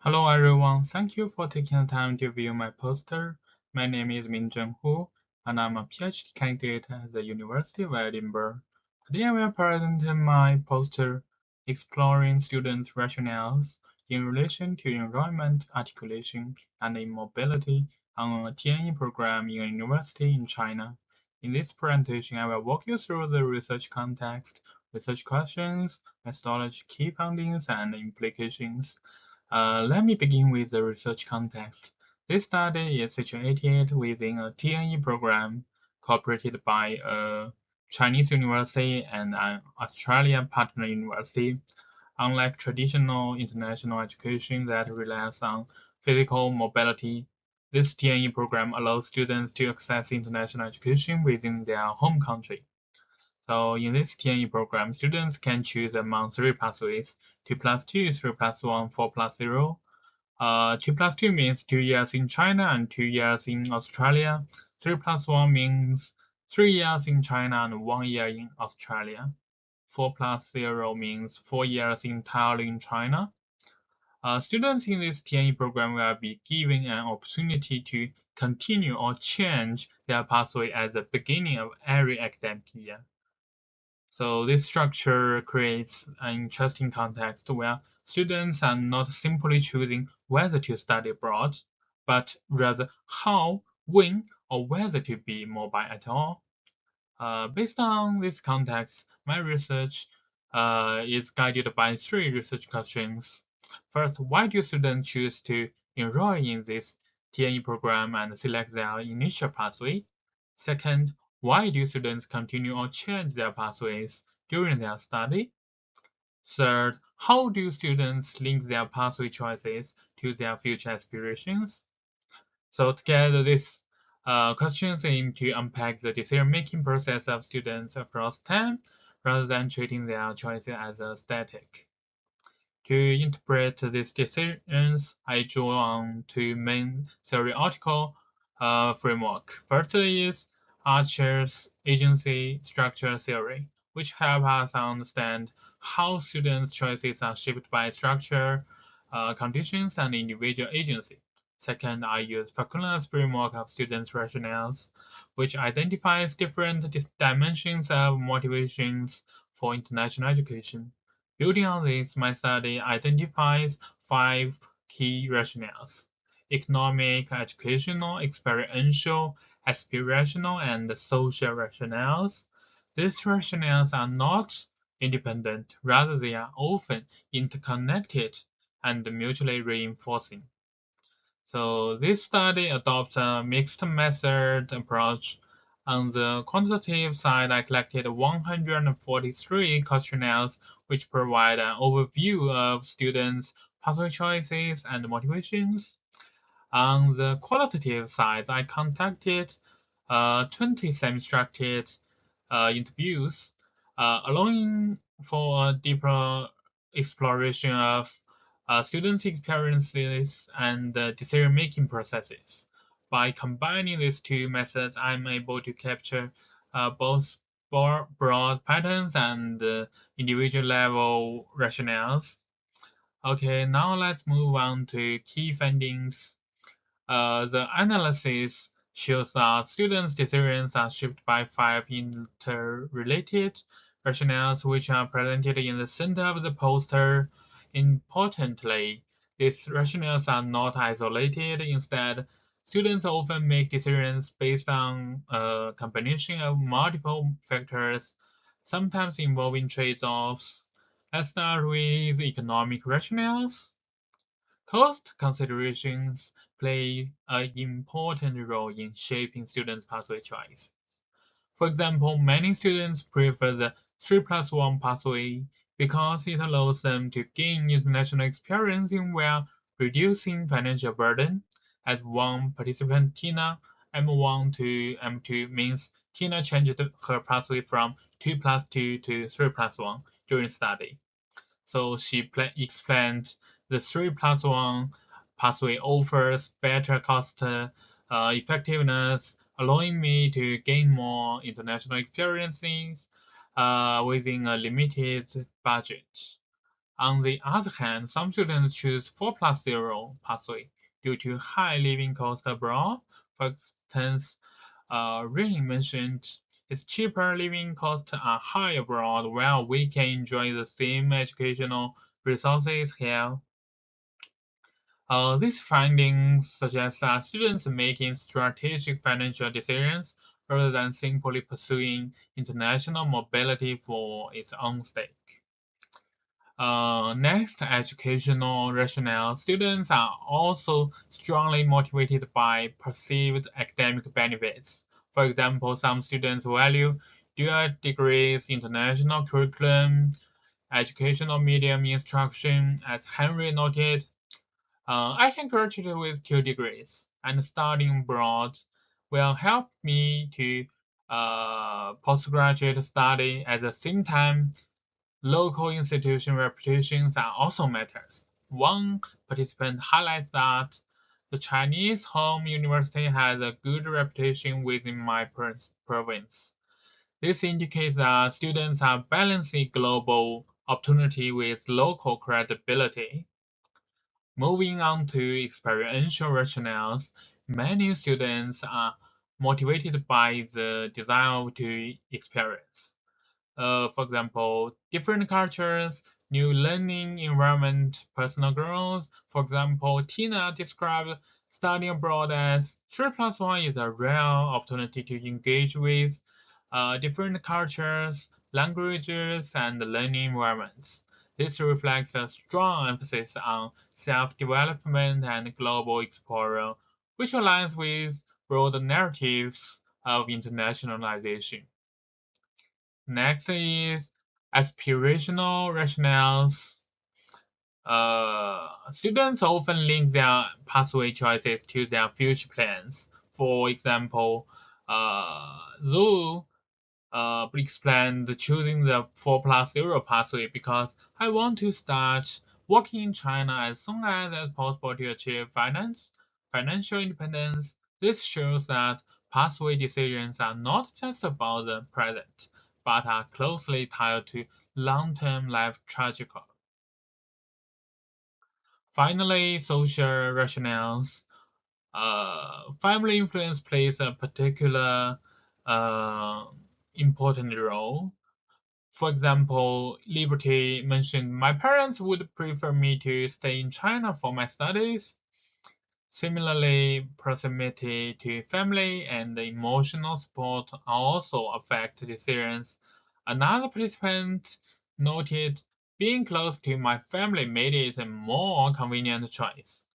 Hello everyone, thank you for taking the time to view my poster. My name is Minzhen Hu, and I'm a PhD candidate at the University of Edinburgh. Today I will present my poster exploring students' rationales in relation to enrollment, articulation, and immobility on a TNE program in a university in China. In this presentation, I will walk you through the research context, research questions, methodology, key findings, and implications. Let me begin with the research context. This study is situated within a TNE program cooperated by a Chinese university and an Australian partner university. Unlike traditional international education that relies on physical mobility, this TNE program allows students to access international education within their home country. So in this TNE program, students can choose among three pathways: 2 plus 2, 3 plus 1, 4 plus 0. 2 plus 2 means 2 years in China and 2 years in Australia. 3 plus 1 means 3 years in China and 1 year in Australia. 4 plus 0 means 4 years entirely in China. Students in this TNE program will be given an opportunity to continue or change their pathway at the beginning of every academic year. So this structure creates an interesting context where students are not simply choosing whether to study abroad, but rather how, when, or whether to be mobile at all. Based on this context, my research is guided by three research questions. First, why do students choose to enroll in this TNE program and select their initial pathway? Second, why do students continue or change their pathways during their study? Third, how do students link their pathway choices to their future aspirations? So together, these questions aim to unpack the decision-making process of students across time rather than treating their choices as a static. To interpret these decisions, I draw on two main theoretical framework. First is Archer's agency structure theory, which helps us understand how students' choices are shaped by structure, conditions, and individual agency. Second, I use Fakuna's framework of students' rationales, which identifies different dimensions of motivations for international education. Building on this, my study identifies five key rationales: economic, educational, experiential, aspirational, and social rationales. These rationales are not independent, rather they are often interconnected and mutually reinforcing. So this study adopts a mixed method approach. On the quantitative side, I collected 143 questionnaires which provide an overview of students' pathway choices and motivations. On the qualitative side, I conducted 20 semi-structured interviews, allowing for a deeper exploration of students' experiences and decision-making processes. By combining these two methods, I'm able to capture both broad patterns and individual level rationales. Okay, now let's move on to key findings. The analysis shows that students' decisions are shaped by five interrelated rationales, which are presented in the center of the poster. Importantly, these rationales are not isolated. Instead, students often make decisions based on a combination of multiple factors, sometimes involving trade-offs. Let's start with economic rationales. Cost considerations play an important role in shaping students' pathway choices. For example, many students prefer the 3 plus 1 pathway because it allows them to gain international experience while reducing financial burden. As one participant, Tina, M1 to M2 means Tina changed her pathway from 2 plus 2 to 3 plus 1 during study. So she explained the 3 plus 1 pathway offers better cost effectiveness, allowing me to gain more international experiences within a limited budget. On the other hand, some students choose 4+0 pathway due to high living costs abroad. For instance, Rin mentioned its cheaper living costs are high abroad while we can enjoy the same educational resources here. These findings suggest that students making strategic financial decisions rather than simply pursuing international mobility for its own sake. Next, educational rationale. Students are also strongly motivated by perceived academic benefits. For example, some students value dual degrees, international curriculum, educational medium instruction. As Henry noted, I can graduate with 2 degrees, and studying abroad will help me to postgraduate study at the same time. Local institution reputations are also matters. One participant highlights that the Chinese home university has a good reputation within my province. This indicates that students are balancing global opportunity with local credibility. Moving on to experiential rationales, many students are motivated by the desire to experience. For example, different cultures, new learning environment, personal growth. For example, Tina described studying abroad as 3+1 is a rare opportunity to engage with different cultures, languages, and learning environments. This reflects a strong emphasis on self-development and global exposure, which aligns with broader narratives of internationalization. Next is aspirational rationales. Students often link their pathway choices to their future plans. For example, Zhu explained choosing the 4+0 pathway because I want to start working in China as soon as possible to achieve financial independence. This shows that pathway decisions are not just about the present, but are closely tied to long-term life trajectory. Finally, social rationales. Family influence plays a particular uh, important role. For example, Liberty mentioned my parents would prefer me to stay in China for my studies. Similarly, proximity to family and emotional support also affect decisions. Another participant noted being close to my family made it a more convenient choice.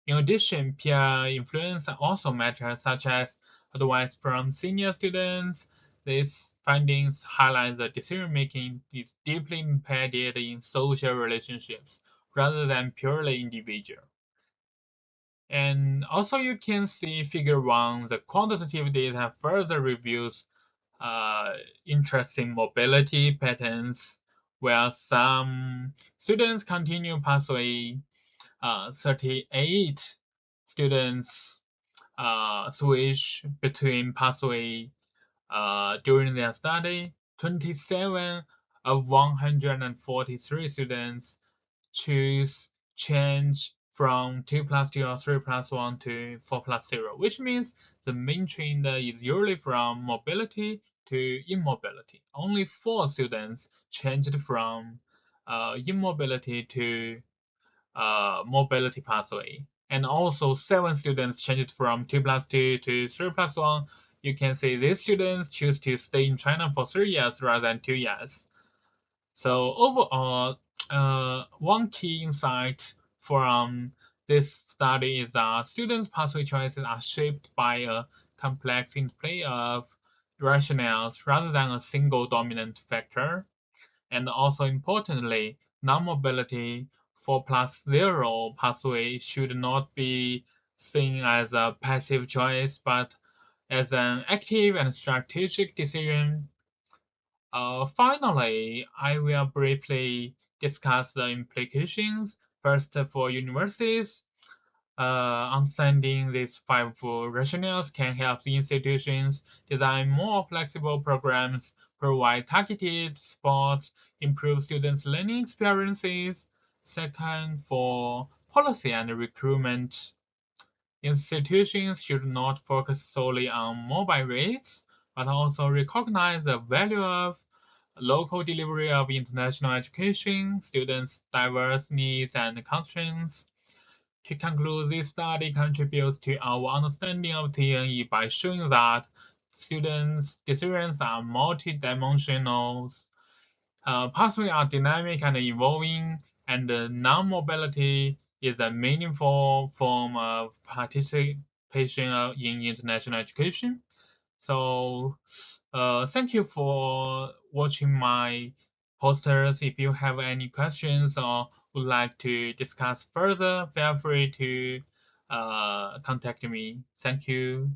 In addition, peer influence also matters, such as advice from senior students. These findings highlight that decision-making is deeply embedded in social relationships rather than purely individual. And also you can see figure 1, the quantitative data further reveals interesting mobility patterns where some students continue pathway 38 students switch between pathway during their study. 27 of 143 students choose change from 2+2 or 3+1 to 4+0, which means the main trend is usually from mobility to immobility. Only 4 students changed from immobility to mobility pathway. And also 7 students changed from 2+2 to 3+1. You can see these students choose to stay in China for 3 years rather than 2 years. So overall, one key insight from this study is that students' pathway choices are shaped by a complex interplay of rationales rather than a single dominant factor. And also importantly, non-mobility 4+0 pathway should not be seen as a passive choice, but as an active and strategic decision. Finally, I will briefly discuss the implications. First, for universities, understanding these 5 rationales can help the institutions design more flexible programs provide targeted support, improve students' learning experiences. Second, for policy and recruitment, institutions should not focus solely on mobile rates, but also recognize the value of local delivery of international education, students' diverse needs and constraints. To conclude, this study contributes to our understanding of TNE by showing that students' decisions are multidimensional, pathways are dynamic and evolving, and non-mobility is a meaningful form of participation in international education. So, thank you for watching my posters. If you have any questions or would like to discuss further, feel free to contact me. Thank you.